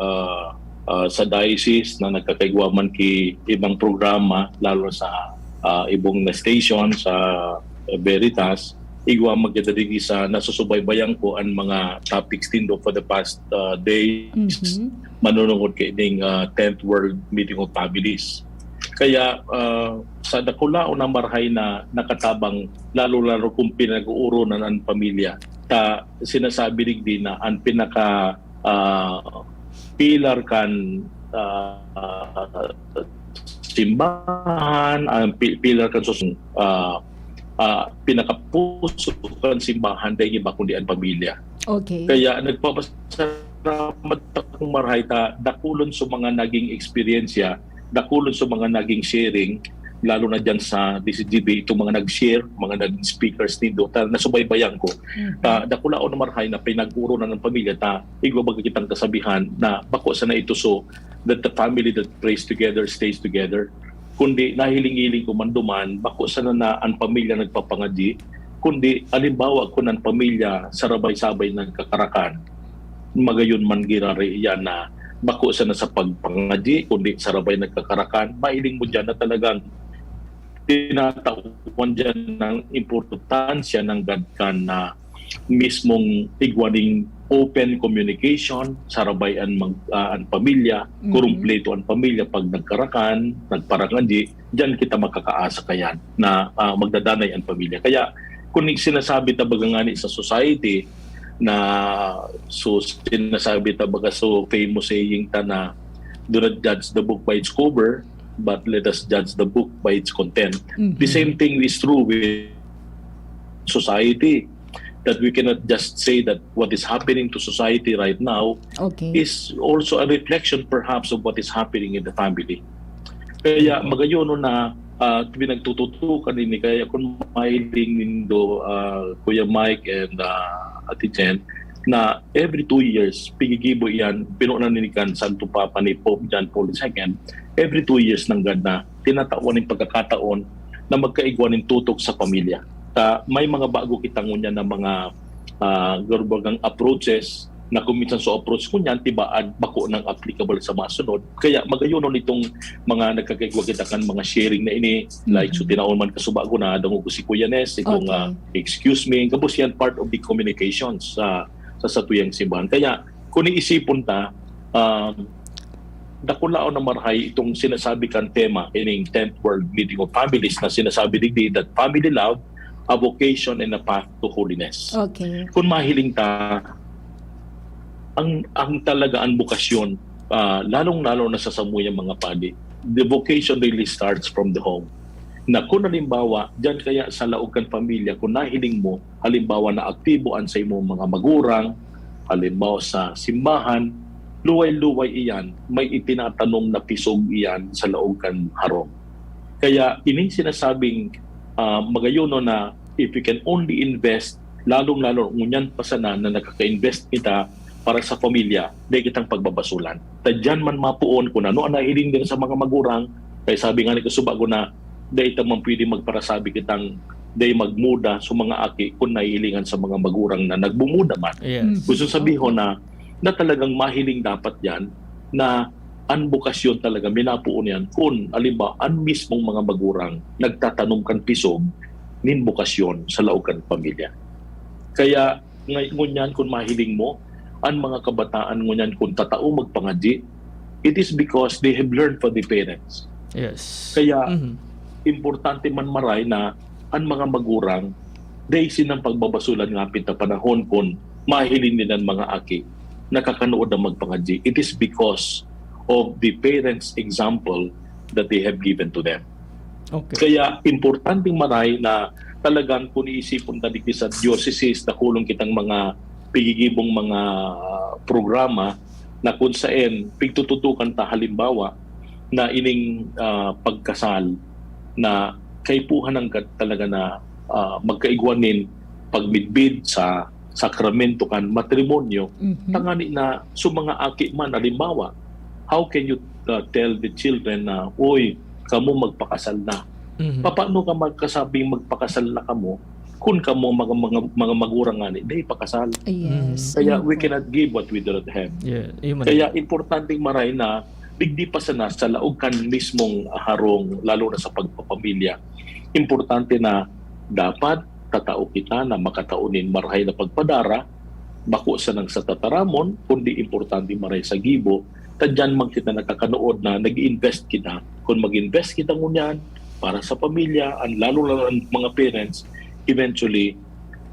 sa diocese na nagkakaigwaman ki ibang programa lalo sa ibong na station sa Veritas, igwa magdadigi sa nasusubaybayan ko ang mga topics din do for the past days manunungod kay ding 10th World Meeting of Families. Kaya sa dakula o na marhay na nakatabang lalo-lalo kung pinag-uurunan ang pamilya, ta sinasabi din na ang pinaka pilar kan simbahan, ang pilar kan pinakapuso kan simbahan dahil iba kundi ang pamilya. Okay. Kaya nagpapasalamat akong marhay ta dakulon sa mga naging eksperyensya, dakulon sa mga naging sharing, lalo na dyan sa DCGB, itong mga nag-share, mga naging speakers nito, nasubaybayan ko. Dakula o na marhay na pinag-uro na ng pamilya, igwa baga kitang kasabihan na bako sana ito so that the family that prays together stays together. Kundi nahiling-hiling ko manduman, bako sana na ang pamilya nagpapangadyi, kundi alimbawa ko ng pamilya sarabay-sabay nagkakarakan, magayon man girari yan na bako sana sa pagpangadyi, kundi sarabay nagkakarakan, mahiling mo dyan na talagang tinatawan dyan ng importansya ng gadkan na mismong igwaning open communication, sarabay ang pamilya, kurumpleto ang pamilya pag nagkarakan, nagparangandi, dyan kita makakaasa kayan na magdadanay ang pamilya. Kaya kung sinasabi tabaga nga sa society na so sinasabi tabaga so famous saying ta na do not judge the book by its cover, but let us judge the book by its content. The same thing is true with society, that we cannot just say that what is happening to society right now is also a reflection perhaps of what is happening in the family. Kaya magayon na pinagtututukan din kaya kung mahiling nindo Kuya Mike and Ate Jen, na every 2 years pigigibo yan pinunanikan Santo Papa ni Pope John Paul II, every 2 years nang ganda tinatawan ng pagkakataon na magkaigwan ng tutok sa pamilya. May mga bago kitang ngunya na mga garbagang approaches na kuminsan so approach ko niyan tibaan bako ng applicable sa masunod. Kaya magayonon itong mga nagkakaigwa kita kan mga sharing na ini, like so tinaon man kasubago na dango ko si Kuya Nes itong excuse me, kabus yan part of the communications sa satuyang simbahan. Kaya kung iisipon ta dakulaon na marhay itong sinasabi kan tema ining 10th World Meeting of Families na sinasabi digdi that family love, a vocation and a path to holiness. Okay. Kung mahiling ta ang talaga ang bukasyon, lalong-lalo na sa samuyang mga padi, the vocation really starts from the home. Na kung halimbawa, dyan kaya sa laogan pamilya, kung nahiling mo, halimbawa na aktibo an sa imo mga magurang, halimbawa sa simbahan, luway-luway iyan, may itinatanong na pisog iyan sa laogan harong. Kaya ining sinasabing magayono na if we can only invest, lalong-lalo ngunyan pa sana na nakaka-invest kita para sa pamilya, dahil kitang pagbabasulan. Tadyan man mapuon kung ano ang nahiling din sa mga magurang, kaya sabi nga ni Kasubago na dahil tamang pwede magparasabi kitang dahil magmuda sa mga aki kung nahilingan sa mga magurang na nagbumuda man. Yes. Gusto sabihin na talagang mahiling dapat yan na ang bukasyon talaga minapuon yan kung alimba ang mismong mga magurang nagtatanong kan pisog nin bukasyon sa laogan pamilya. Kaya ngunyan kung mahiling mo ang mga kabataan ngunyan kung tatao magpangadyi, it is because they have learned from the parents. Yes. Kaya importante man maray na ang mga magurang dahil sinang pagbabasulan nga pinta panahon kung mahiling din ang mga aki nakakanood na magpangadyi. It is because of the parents' example that they have given to them. Okay. Kaya importanteng maray na talagang kung iisipon tadik sa diocese na kulong kitang mga pigigibong mga programa na kung saan pigtututukan ta halimbawa na ining pagkasal na kaipuhan ng talaga na magkaigwanin pagmidbid sa sakramento kan matrimonyo, tangani na sa mga aki man halimbawa, how can you tell the children na oy kamo magpakasal na? Paano ka magkasabing magpakasal na kamo kung kamo mga magurang ani dahil pakasal? Yes. Kaya we cannot give what we do not have. Yeah. Kaya importanteng maray na digdi pa sana sa laog kan mismong harong lalo na sa pagpapamilya. Importante na dapat tatao kita na makataunin marhay na pagpadara, bako sa nang sa tataramon, kundi importante maray sa gibo, tadyan man kita nakakanood na nag-invest kita. Kung mag-invest kita ngunyan para sa pamilya, lalo ang mga parents, eventually,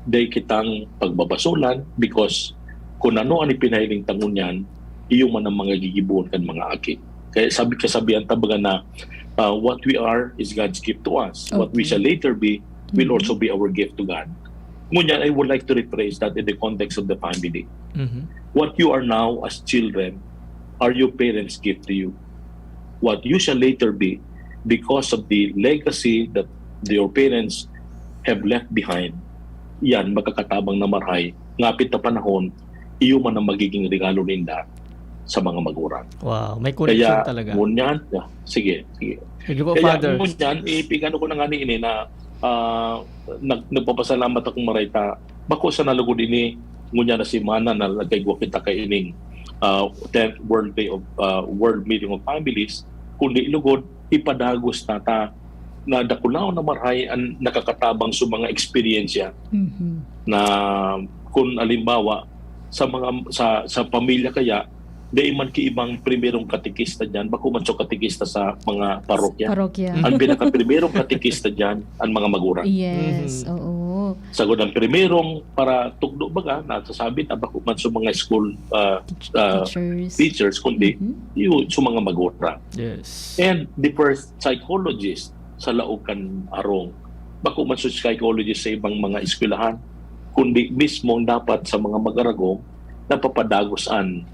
day kitang pagbabasulan because kung ano ang ipinahiling tangunyan, iyo man ang mga gigibuon kan mga aki. Kaya kasabihan tabaga na what we are is God's gift to us. What we shall later be will also be our gift to God. Ngunyan, I would like to rephrase that in the context of the family. What you are now as children are your parents' gift to you. What you shall later be because of the legacy that your parents have left behind, yan, magkakatabang na marhay, ngapit na panahon, iyo man ang magiging regalo ninda sa mga magulang. Wow, may connection talaga. Kaya, ngunyan, sige. Sige po, Kaya, Father. ngunyan, ipigano ko na nga ni ini na nagpapasalamat akong marayta, bako sa nalugod ini, ngunyan na si Mana na nagkaigwa kita kay ining 10th World Day of World Meeting of Families, kundi ilugod, ipadagos na ta na dakulaw na marhay ang nakakatabang sa mga eksperyensya na kung alimbawa sa pamilya kaya di man ki ibang primerong katikista diyan bako man so katikista sa mga parokya. Ang pinaka-primerong katikista diyan ang mga magulang. Yes, oo. Sagod ang primerong para tugdo baga nasasabi na bako man so mga school teachers kundi yung so mga magulang. Yes. And the first psychologist sa Laucan Arong. Bako man sa psychologist sa ibang mga eskwelahan, kundi mismo dapat sa mga mag-aragong napapadagosan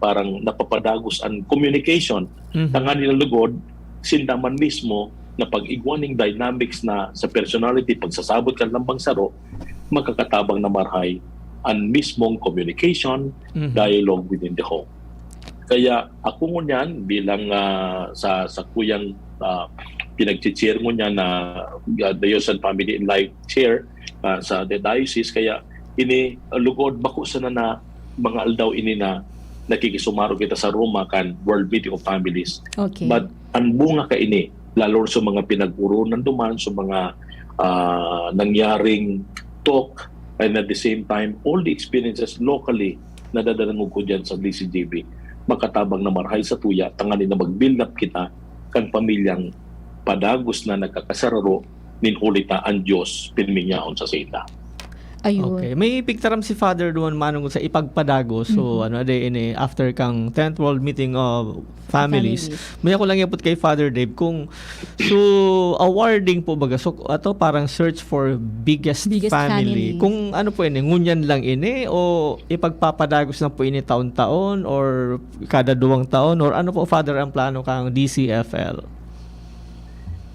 parang napapadagosan communication. Tangan nila lugod, sindaman mismo na pag-igwaning dynamics na sa personality, pagsasabot ka lambang saro, magkakatabang na marhay ang mismong communication, dialogue within the home. Kaya ako ngunyan bilang sa kuyang pinag-chair ngunyan na Diocesan Family and Life Chair sa the diocese, kaya ini lugod bako sana na mga aldaw ini na nakikisumaro kita sa Roma kan World Meeting of Families. Okay. But ang bunga ka ini lalo sa mga pinagpurunan duman sa mga nangyaring talk, and at the same time all the experiences locally na dadanangog ko dyan sa DCGB, makatabang na marhay sa tuya, tanganin na mag-build up kita kan pamilyang padagos na nagkakasararo nin hulita ang Diyos pinminyaon sa sita. Ayun. Okay. May picturam si Father doon manong sa ipagpadago. So after kang 10th World Meeting of Families. May ako lang yapot kay Father Dave kung awarding po baga. So ato parang search for biggest family. Kung ano po ini, ngunyan lang ini o ipagpapadagos na po ini taon-taon or kada 2 taon or ano po Father ang plano kang DCFL?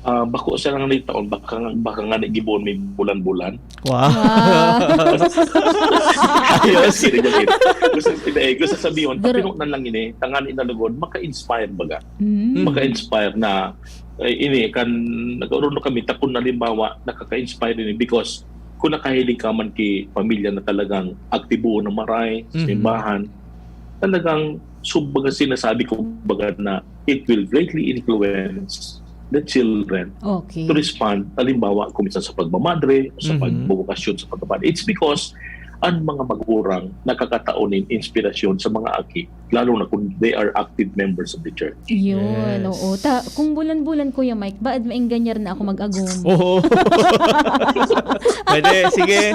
Bako sa lang ni taon baka nga gibon may bulan-bulan. Wow. Ayos, gusto sabihin tapinon lang ini tangan inalugod maka-inspire baga. Maka-inspire na ini kan nagkaroon kami takon na limbawa nakaka-inspire ini because kung nakahiling ka man ki pamilya na talagang aktibo na maray, simbahan, talagang subbaga sinasabi ko baga na it will greatly influence the children to respond, halimbawa, kung minsan sa pagmamadre, sa pagbubukasyon, sa pagkapadre. It's because ang mga magulang nakakataonin inspirasyon sa mga aki, lalo na kung they are active members of the church. Yun, oo. Kung bulan-bulan, Kuya Mike, baad maingganyan na ako mag-agong? Oo. Pwede, sige.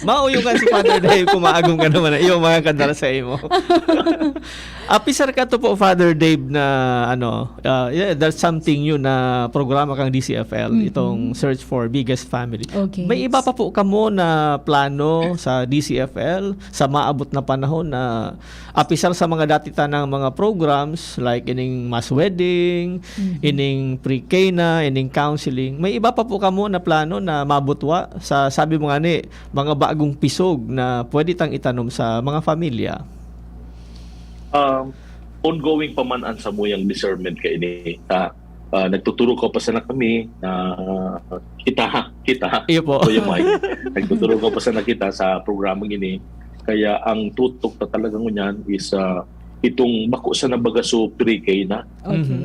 Mauyo ka si Father Dave kung maagong ka naman. Iyo, mga kandara sa imo. Pisar ka to po, Father Dave, na there's something yun na programa kang DCFL, itong Search for Biggest Family. Okay. May iba pa po ka mo na plano sa DCFL sa maabot na panahon na apisar sa mga dati tanang mga programs like ining mass wedding, ining pre-K na, ining counseling. May iba pa po ka mo na plano na mabutwa sa sabi mo nga ni, mga bagong pisog na pwede tang itanom sa mga pamilya? Ongoing pa man ang samuyang discernment kay ini. Nagtuturo ko pa sana kami na kita. Iyo po. Kuya Mike. Nagtuturo ko pa sana kita sa programang ini. Kaya ang tutok na talagang ngunyan is itong bako sa nabaga so pre-K na.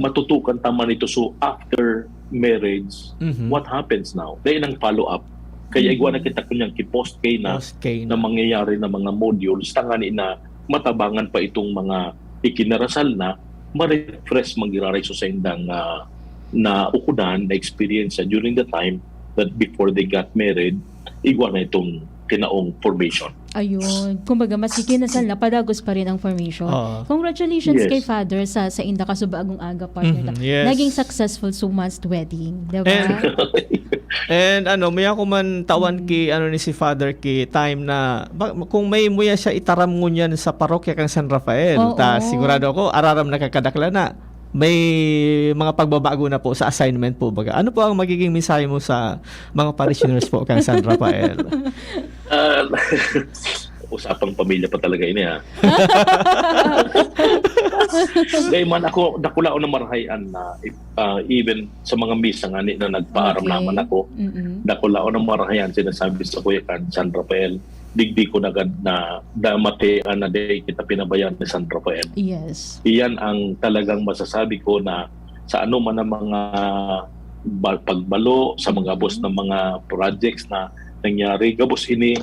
Matutukan tama nito so after marriage, Mhm. what happens now? Dahil ang follow-up. Kaya igwa na kita kunyang ki-post kay na Post-K na mangyayari na mga modules tangani na matabangan pa itong mga ikinarasal na ma-refresh magiraray sa indang na ukudan na experience during the time that before they got married, igwa na itong tinaong formation. Ayun. Kumbaga, maski kinasal na, padagos pa rin ang formation. Oo. Congratulations Yes. kay Father sa Inda Kasubagong Aga partner. Mhm, yes. Naging successful sumast wedding. Diba? And may ako man tawan ki ni si Father ki time na kung may muya siya itaram ngunyan sa parokya kang San Rafael. Oo. Ta sigurado ako araram nakakadakla na may mga pagbabago na po sa assignment po baga. Ano po ang magiging mensahe mo sa mga parishioners po kang San Rafael? Usapang pamilya pa talaga ini ha. Dahil man ako nakula na marahayan na even sa mga misa nga ni na nagpaaram Okay. naman ako, Mm-mm. nakula na marahayan sinasabi sa kuya kan San Rafael, digdi ko nagad na damatean na day kita pinabayan ni San Rafael. Yes. Iyan ang talagang masasabi ko na sa ano man ang mga pagbalo sa mga boss ng mga projects na nangyari, gabos ini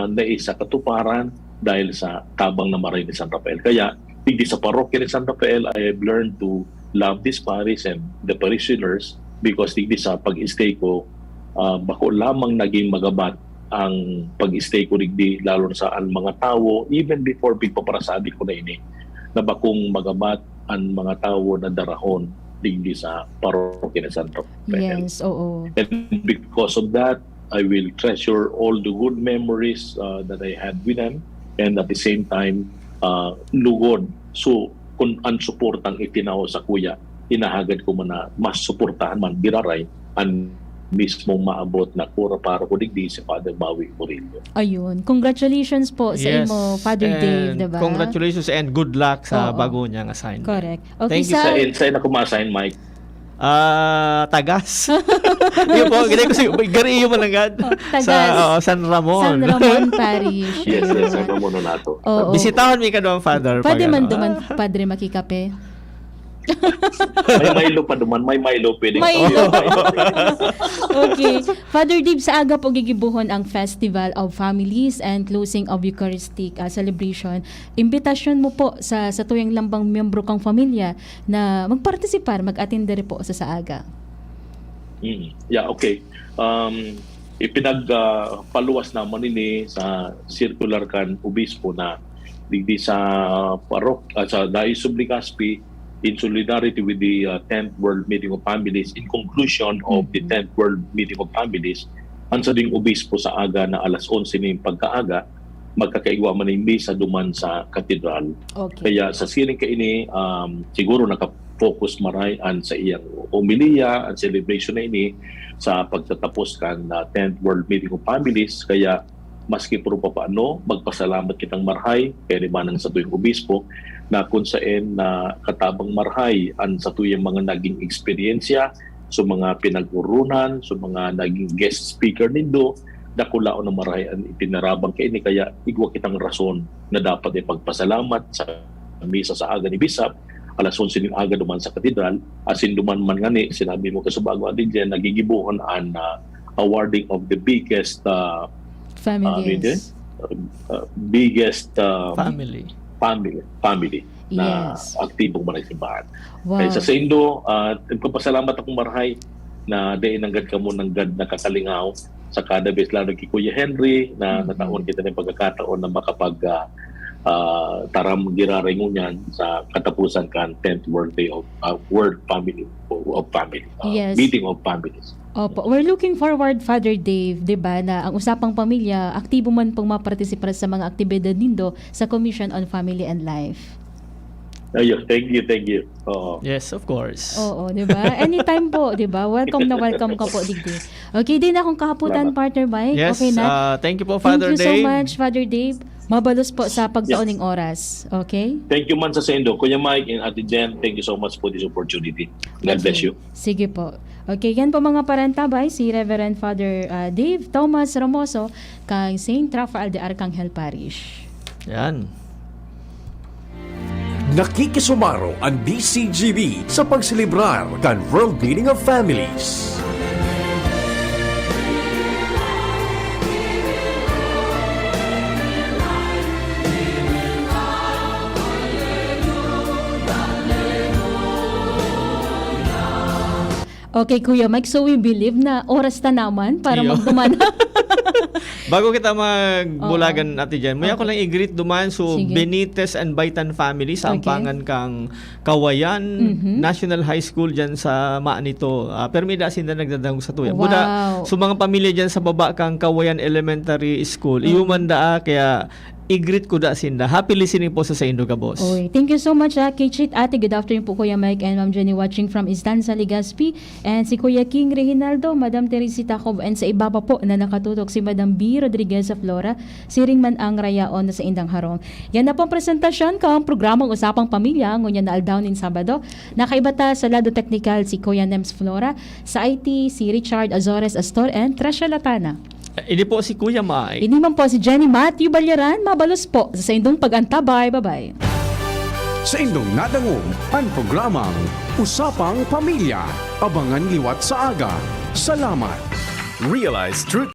na isa katuparan dahil sa tabang na maray ni San Rafael. Kaya, hindi sa parokya ni San Rafael, I have learned to love this parish and the parishioners because hindi sa pag-stay ko, bako lamang naging magabat ang pag-stay ko digdi lalo na sa ang mga tao, even before pagpaparasabi ko na ini, na bakong magabat ang mga tao na darahon digdi sa parokya ni San Rafael. Yes, oo. And because of that, I will treasure all the good memories that I had with them, and at the same time, lugod. So, kung ang suportang itinaw sa kuya, inahagad ko man na mas suportahan man, biraray, ang mismong maabot na kura para ko digdi si Father Maui Murillo. Ayun. Congratulations po sa imo, Father Dave, And diba? Congratulations and good luck sa Oo. bago niyang assignment. Correct. Okay, Thank you, sa... Sa na kumasahin, Mike. Tagas. Yun po, ganyan ko si Gariyo Malangad Tagas. sa San Ramon. San Ramon Parish. Yes, yes, Ayun. ano mo na nato. Oo. Bisitahan mi ka doon, Father. Pwede pag man ano. duman, Padre, makikape. May Milo pa duman, may Milo pwede. Milo. Okay. Father Dave, sa aga po gigibuhon ang Festival of Families and closing of Eucharistic celebration. Imbitasyon mo po sa tuyang lambang miyembro kang pamilya na magpartisipar, mag-attend po sa aga. Yeah, okay. Ipinagpaluwas naman ini sa circular kan obispo na digdi sa sa Dais of Legazpi in solidarity with the 10th World Meeting of Families, in conclusion of the 10th World Meeting of Families, ang sa ding obispo sa aga na alas 11 ng pagkaaga, magkakaigwa man yung misa duman sa katedral. Okay. Kaya sa siling kaini, siguro nakafocus marayan sa iyang homilia at celebration na ini sa pagtatapos kan na 10th World Meeting of Families. Kaya maski puro pa paano, magpasalamat kitang marhay kay rimanang sa tuyong obispo na kung saan na katabang marhay ang sa tuyong mga naging eksperyensya, so mga pinag-urunan, so mga naging guest speaker nindo, dakulao na marhay ang itinarabang kay ini. Kaya igwa kitang rason na dapat ipagpasalamat sa misa sa aga ni Bishop, alas 11 ng aga duman sa katedral, asin duman man ngani, sinabi mo kasubago atin dyan, nagigibuhon ang awarding of the biggest Families. biggest family na Yes. aktibong manaysimbahan. Wow. Kaya sa Indo, nagpapasalamat akong marhay na dain nanggad ka mo nanggad nakakalingaw sa kada bes lalo kay Kuya Henry na nataon kita ng pagkakataon na makapag taram giraray ngunyan sa katapusan kan 10th World Day of World Family of Family Yes. Meeting of Families. Opo. We're looking forward, Father Dave, di ba, na ang usapang pamilya, aktibo man pong mapartisipar sa mga aktibidad nindo sa Commission on Family and Life. Ayun, thank you. Oo. Yes, of course. Oo, di ba? Anytime po, di ba? Welcome ka po, digdi. Okay, din akong kahaputan, partner Mike. Yes, Okay na? thank you po, Father Thank you Dave. so much, Father Dave. Mabalos po sa pagtauning oras. Okay? Thank you man sa Sendo. Kuya Mike and Ate Jen, thank you so much for this opportunity. God bless you. Sige po. Okay, yan po mga parantabay, si Reverend Father Dave Thomas Ramoso kang St. Rafael de Arcangel Parish. Yan. Nakikisumaro ang DCGB sa pagselebrar kan World Meeting of Families. Okay, Kuya Mike, so we believe na oras na naman para Iyo. magdumana. Bago kita magbulagan natin dyan, may ako lang i-greet duman so Sige. Benitez and Baitan family sa Okay. ampangan kang Kawayan National High School dyan sa Maanito. Permida sin na nagdadang sa tuya. Wow. Buda, so mga pamilya dyan sa baba kang Kawayan Elementary School, iyuman daa kaya i-greet ko da sinda. Happy listening po sa Indoga Boss. Oy, thank you so much, Kate. Ate, good afternoon po, Kuya Mike and Ma'am Jenny watching from Istanza, Legazpi. And si Kuya King Reginaldo, Madam Teresita Cob, and sa iba pa po na nakatutok si Madam B. Rodriguez of Flora, si Ringman ang Rayaon na sa Indang Harong. Yan na pong presentasyon kang programang Usapang Pamilya, ngunya na aldownin Sabado. Nakaibata sa lado technical si Kuya Nems Flora, sa IT si Richard Azores Astor and Tresha Latana. Ini po si Kuya Mike. Ini man po si Jenny Matthew Balyaran, mabalos po sa indong pagantabay. Bye-bye. Sa indong nadangog ang programang Usapang Pamilya. Abangan liwat sa aga. Salamat. Realize Truth